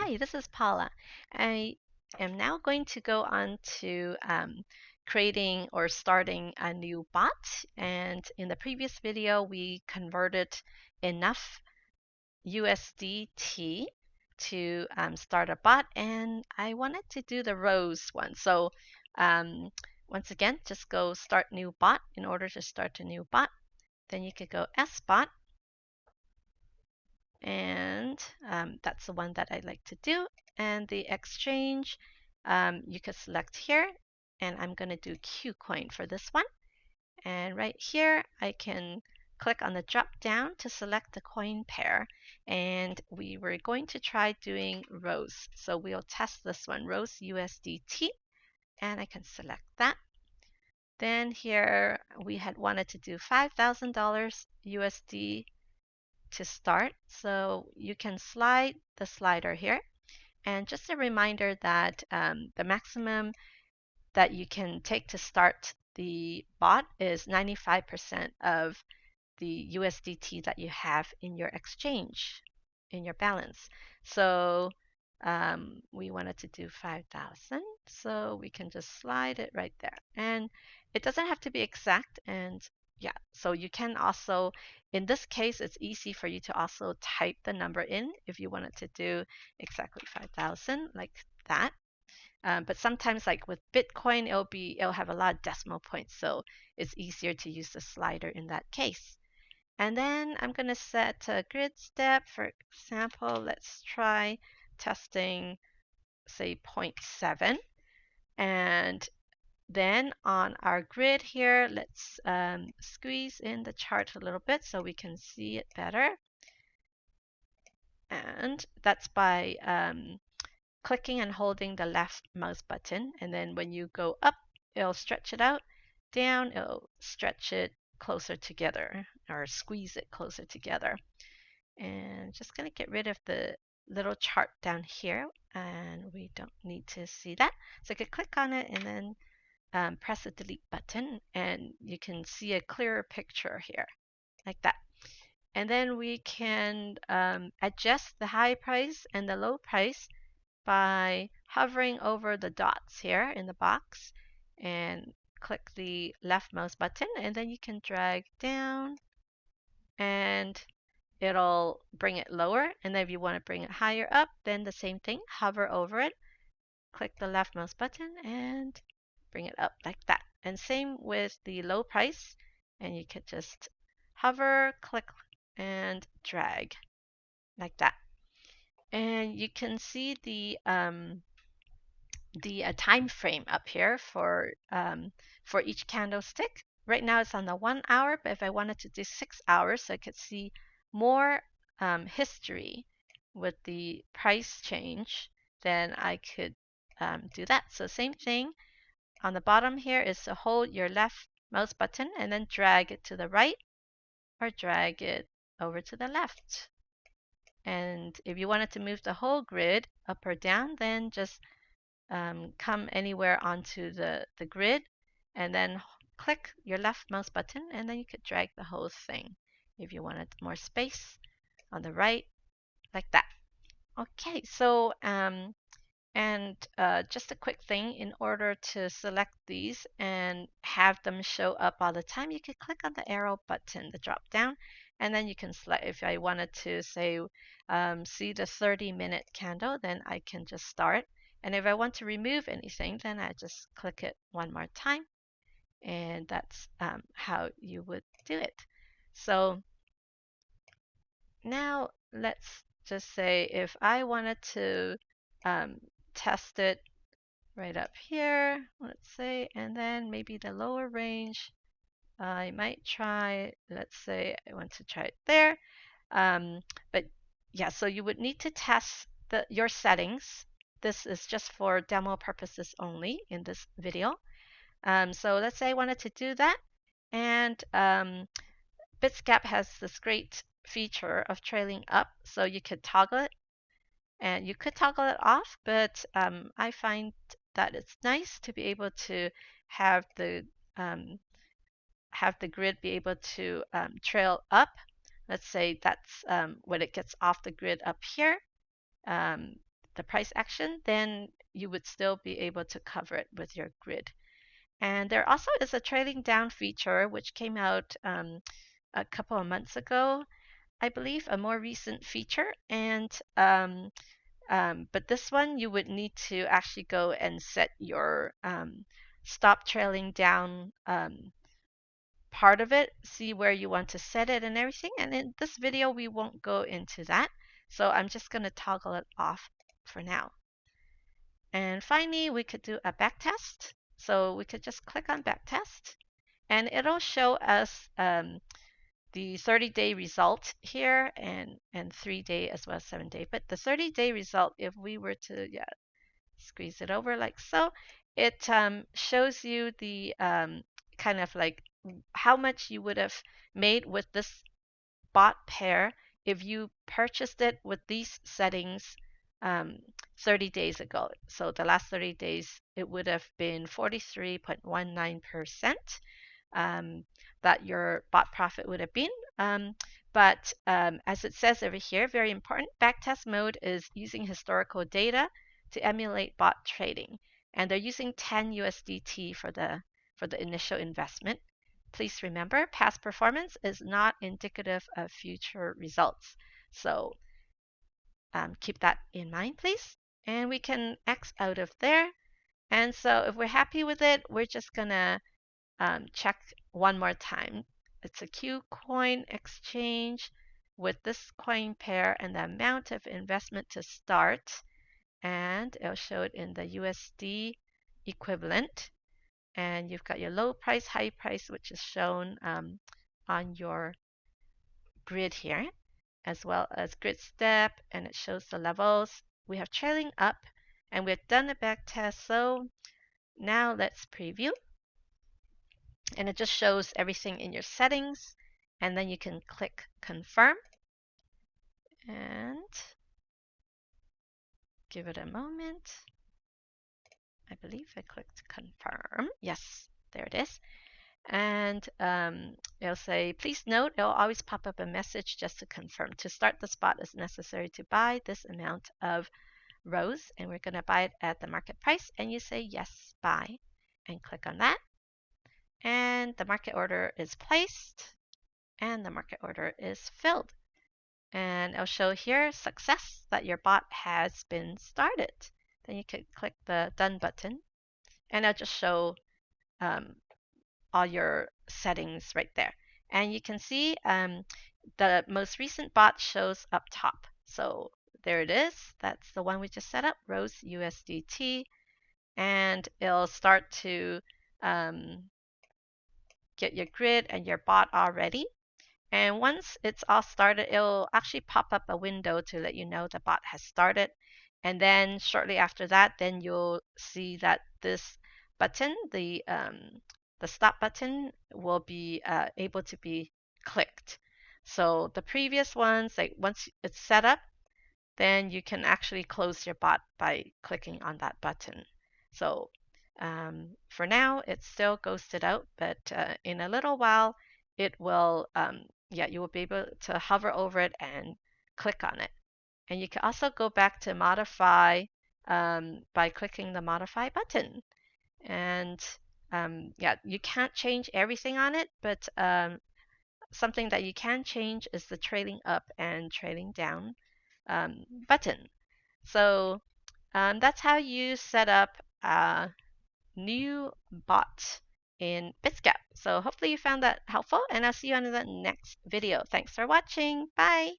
Hi, this is Paula. I am now going to go on to creating or starting a new bot. And in the previous video, we converted enough USDT to start a bot, and I wanted to do the rows one. So um, once again, just go start new bot in order to start a new bot. Then you could go SBot, and that's the one that I like to do. And the exchange, you could select here, and I'm going to do Kucoin for this one. And right here, I can click on the drop down to select the coin pair. And we were going to try doing rows. So we'll test this one, rows USDT, and I can select that. Then here we had wanted to do $5,000 USD to start. So you can slide the slider here. And just a reminder that the maximum that you can take to start the bot is 95% of the USDT that you have in your exchange, in your balance. So we wanted to do 5,000, so we can just slide it right there. And it doesn't have to be exact. And yeah, so you can also, in this case, it's easy for you to also type the number in if you wanted to do exactly 5,000 like that. But sometimes, like with Bitcoin, it'll have a lot of decimal points, so it's easier to use the slider in that case. And then I'm going to set a grid step. For example, let's try testing, say, 0.7. And then on our grid here, let's squeeze in the chart a little bit so we can see it better. And that's by clicking and holding the left mouse button. And then when you go up, it'll stretch it out. Down, it'll stretch it closer together or squeeze it closer together. And just going to get rid of the little chart down here, and we don't need to see that. So I could click on it and then press the delete button, and you can see a clearer picture here, like that. And then we can adjust the high price and the low price by hovering over the dots here in the box and click the left mouse button, and then you can drag down and it'll bring it lower. And then if you want to bring it higher up, then the same thing, hover over it, click the left mouse button and bring it up like that. And same with the low price, and you could just hover, click, and drag like that. And you can see the time frame up here for each candlestick. Right now it's on the 1 hour, but if I wanted to do 6 hours, so I could see more history with the price change, then I could do that. So same thing on the bottom here is to hold your left mouse button and then drag it to the right or drag it over to the left. And if you wanted to move the whole grid up or down, then just come anywhere onto the grid and then click your left mouse button, and then you could drag the whole thing if you wanted more space on the right, like that. Okay, so just a quick thing, in order to select these and have them show up all the time, you could click on the arrow button, the drop down, and then you can select. If I wanted to say see the 30-minute candle, then I can just start. And if I want to remove anything, then I just click it one more time, and that's how you would do it. So now let's just say if I wanted to um, test it right up here, let's say, and then maybe the lower range, I might try, let's say I want to try it there. But yeah, so you would need to test your settings. This is just for demo purposes only in this video. So let's say I wanted to do that, and Bitsgap has this great feature of trailing up, so you could toggle it, and you could toggle it off, but I find that it's nice to be able to have the um, have the grid be able to trail up. Let's say that's when it gets off the grid up here. Um, the price action, then you would still be able to cover it with your grid. And there also is a trailing down feature which came out a couple of months ago, I believe, a more recent feature. And but this one you would need to actually go and set your stop trailing down part of it, see where you want to set it and everything. And in this video, we won't go into that. So I'm just going to toggle it off for now. And finally, we could do a back test. So we could just click on back test and it'll show us the 30-day result here and 3-day as well as 7-day. But the 30-day result, if we were to squeeze it over like so, it shows you the kind of like how much you would have made with this bot pair if you purchased it with these settings um, 30 days ago. So the last 30 days, it would have been 43.19% um, that your bot profit would have been. But as it says over here, very important, backtest mode is using historical data to emulate bot trading. And they're using 10 USDT for the initial investment. Please remember, past performance is not indicative of future results. So keep that in mind, please. And we can X out of there. And so if we're happy with it, we're just going to check one more time. It's a Kucoin exchange with this coin pair and the amount of investment to start. And it'll show it in the USD equivalent. And you've got your low price, high price, which is shown on your grid here, as well as grid step, and it shows the levels. We have trailing up, and we've done a back test. So now let's preview. And it just shows everything in your settings. And then you can click confirm. And give it a moment. I believe I clicked confirm. Yes, there it is. And it'll say, please note, it'll always pop up a message just to confirm. To start the spot, it's necessary to buy this amount of rows, and we're going to buy it at the market price. And you say, yes, buy, and click on that. And the market order is placed, and the market order is filled. And it'll show here, success, that your bot has been started. Then you can click the done button, and it'll just show all your settings right there. And you can see the most recent bot shows up top. So there it is. That's the one we just set up, Rose USDT. And it'll start to get your grid and your bot all ready. And once it's all started, it'll actually pop up a window to let you know the bot has started. And then shortly after that, then you'll see that this button, the stop button, will be able to be clicked. So the previous ones, like once it's set up, then you can actually close your bot by clicking on that button. So for now, it's still ghosted out, but in a little while, it will, you will be able to hover over it click on it. And you can also go back to modify by clicking the modify button. And you can't change everything on it, but something that you can change is the trailing up and trailing down button. So that's how you set up a new bot in Bitsgap. So hopefully you found that helpful, and I'll see you on the next video. Thanks for watching. Bye.